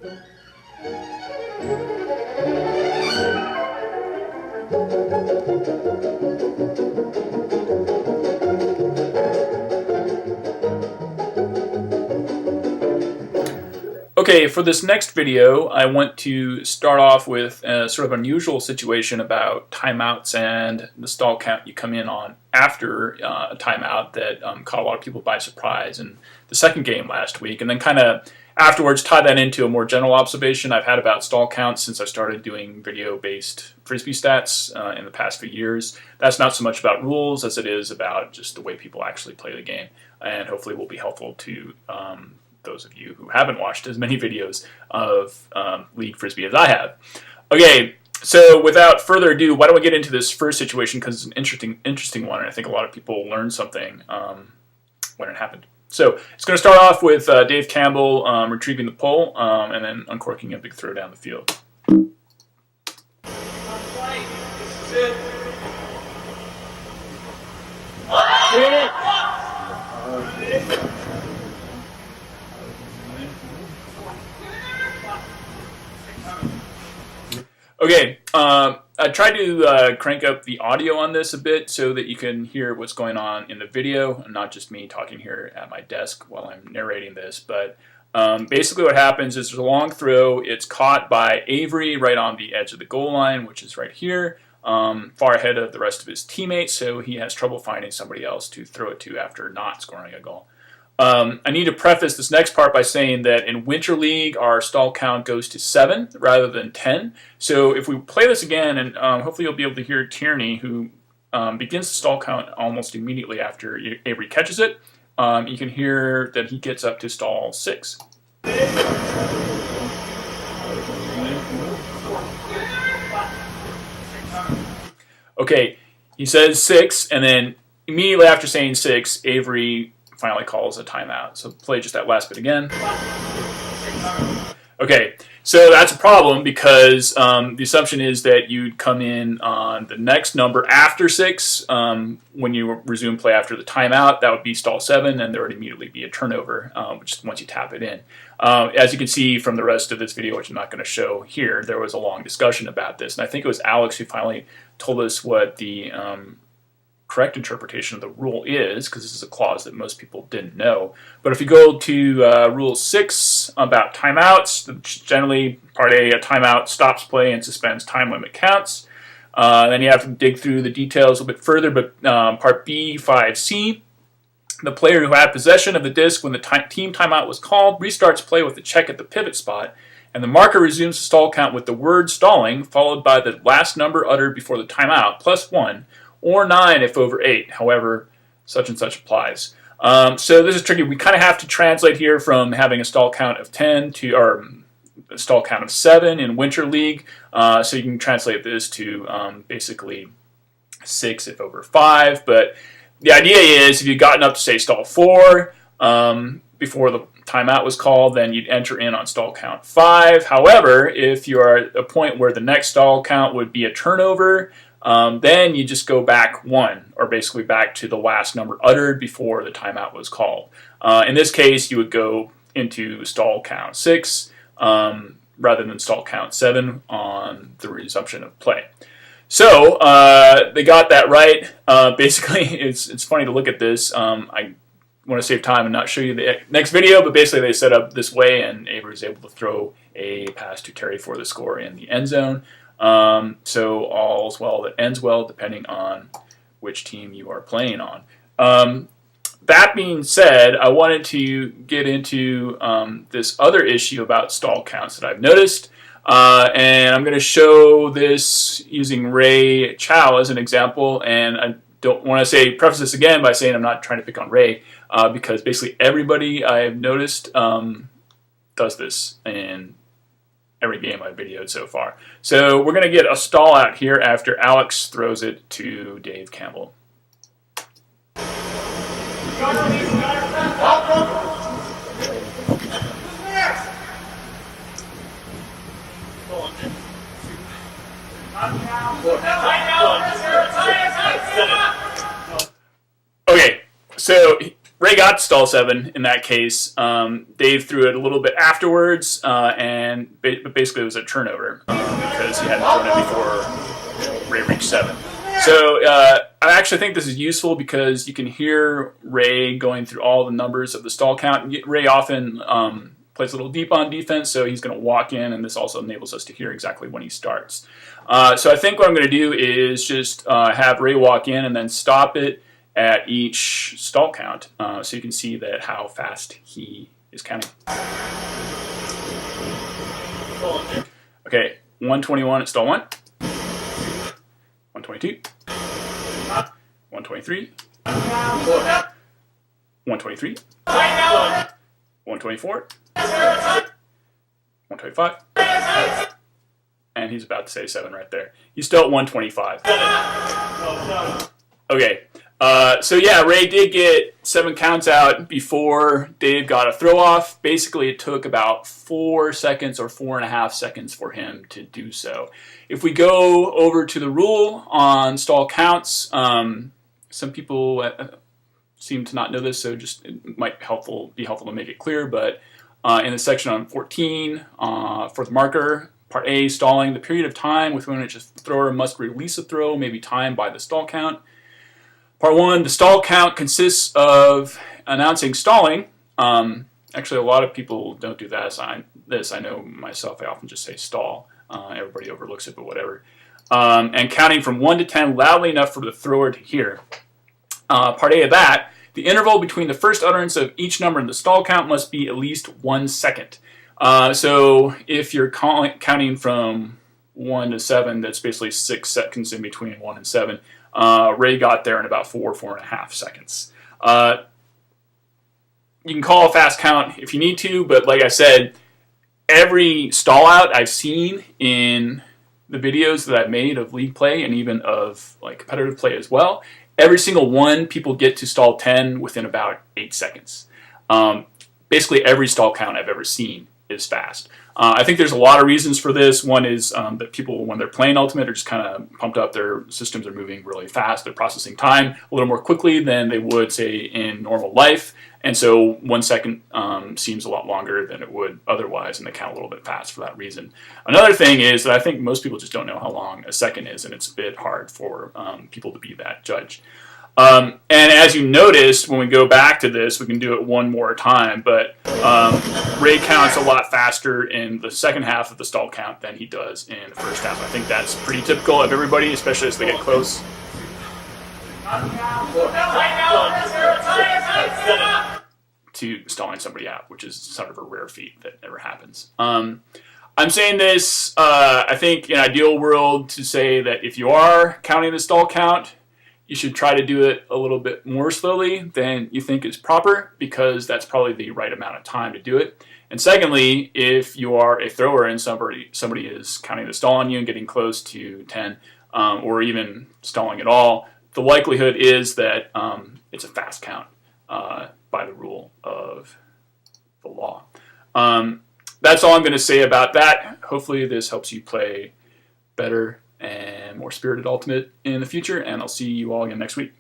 Okay, for this next video, I want to start off with a sort of unusual situation about timeouts and the stall count you come in on after a timeout that caught a lot of people by surprise in the second game last week, and then kind of afterwards tie that into a more general observation I've had about stall counts since I started doing video-based Frisbee stats in the past few years. That's not so much about rules as it is about just the way people actually play the game, and hopefully will be helpful to those of you who haven't watched as many videos of League Frisbee as I have. Okay, so without further ado, why don't we get into this first situation, because it's an interesting one, and I think a lot of people learned something when it happened. So it's going to start off with Dave Campbell retrieving the pole and then uncorking a big throw down the field. Okay, I tried to crank up the audio on this a bit so that you can hear what's going on in the video, and not just me talking here at my desk while I'm narrating this. But basically what happens is there's a long throw. It's caught by Avery right on the edge of the goal line, which is right here, far ahead of the rest of his teammates, so he has trouble finding somebody else to throw it to after not scoring a goal. I need to preface this next part by saying that in Winter League, our stall count goes to 7 rather than 10. So if we play this again, and hopefully you'll be able to hear Tierney, who begins the stall count almost immediately after Avery catches it, you can hear that he gets up to stall 6. Okay, he says 6, and then immediately after saying 6, Avery finally calls a timeout. So play just that last bit again. Okay, so that's a problem because the assumption is that you'd come in on the next number after 6 when you resume play after the timeout. That would be stall 7, and there would immediately be a turnover which once you tap it in. As you can see from the rest of this video, which I'm not going to show here, there was a long discussion about this, and I think it was Alex who finally told us what the correct interpretation of the rule is, because this is a clause that most people didn't know. But if you go to Rule 6 about timeouts, generally Part A, a timeout stops play and suspends time limit counts. Then you have to dig through the details a little bit further, but Part B, 5C, the player who had possession of the disc when the team timeout was called restarts play with a check at the pivot spot, and the marker resumes the stall count with the word stalling, followed by the last number uttered before the timeout, plus 1, or 9 if over 8, however such and such applies. So this is tricky. We kind of have to translate here from having a stall count of 10 to, or a stall count of 7 in Winter League. So you can translate this to basically 6 if over 5. But the idea is if you've gotten up to, say, stall 4 before the timeout was called, then you'd enter in on stall count 5. However, if you are at a point where the next stall count would be a turnover, then you just go back 1, or basically back to the last number uttered before the timeout was called. In this case, you would go into stall count 6 rather than stall count 7 on the resumption of play. So they got that right. Basically, it's funny to look at this. I want to save time and not show you the next video, but basically they set up this way, and Avery was able to throw a pass to Terry for the score in the end zone. So all's well that ends well, depending on which team you are playing on. That being said, I wanted to get into this other issue about stall counts that I've noticed, and I'm going to show this using Ray Chow as an example. And I don't want to preface this again by saying I'm not trying to pick on Ray, because basically everybody I've noticed does this in every game I've videoed so far. So we're going to get a stall out here after Alex throws it to Dave Campbell. Okay, so Ray got stall 7 in that case. Dave threw it a little bit afterwards, and basically it was a turnover because he hadn't thrown it before Ray reached 7. So I actually think this is useful because you can hear Ray going through all the numbers of the stall count. Ray often plays a little deep on defense, so he's going to walk in, and this also enables us to hear exactly when he starts. So I think what I'm going to do is just have Ray walk in and then stop it at each stall count, so you can see that how fast he is counting. Okay, 121 at stall 1, 122, 123, 123, 124, 125, and he's about to say 7 right there. He's still at 125. Okay. So yeah, Ray did get 7 counts out before Dave got a throw off. Basically, it took about 4 seconds or 4.5 seconds for him to do so. If we go over to the rule on stall counts, some people seem to not know this, so just it might be helpful to make it clear. But in the section on 14, for the marker, Part A, stalling, the period of time within which a thrower must release a throw may be timed by the stall count. Part 1, the stall count consists of announcing stalling. Actually, a lot of people don't do that. I know myself, I often just say stall. Everybody overlooks it, but whatever. And counting from 1 to 10 loudly enough for the thrower to hear. Part A of that, the interval between the first utterance of each number in the stall count must be at least 1 second. So if you're counting from 1 to 7, that's basically 6 seconds in between 1 and 7. Ray got there in about 4.5 seconds. You can call a fast count if you need to, but like I said, every stall out I've seen in the videos that I've made of league play and even of like competitive play as well, every single one people get to stall 10 within about 8 seconds. Basically every stall count I've ever seen is fast. I think there's a lot of reasons for this. One is that people, when they're playing Ultimate, are just kind of pumped up. Their systems are moving really fast. They're processing time a little more quickly than they would, say, in normal life. And so 1 second seems a lot longer than it would otherwise, and they count a little bit fast for that reason. Another thing is that I think most people just don't know how long a second is, and it's a bit hard for people to be that judge. And as you noticed, when we go back to this, we can do it one more time, but Ray counts a lot faster in the second half of the stall count than he does in the first half. I think that's pretty typical of everybody, especially as they get close to stalling somebody out, which is sort of a rare feat that never happens. I'm saying this, I think, in an ideal world to say that if you are counting the stall count, you should try to do it a little bit more slowly than you think is proper, because that's probably the right amount of time to do it. And secondly, if you are a thrower and somebody is counting the stall on you and getting close to 10, or even stalling at all, the likelihood is that it's a fast count by the rule of the law. That's all I'm going to say about that. Hopefully this helps you play better and more spirited Ultimate in the future, and I'll see you all again next week.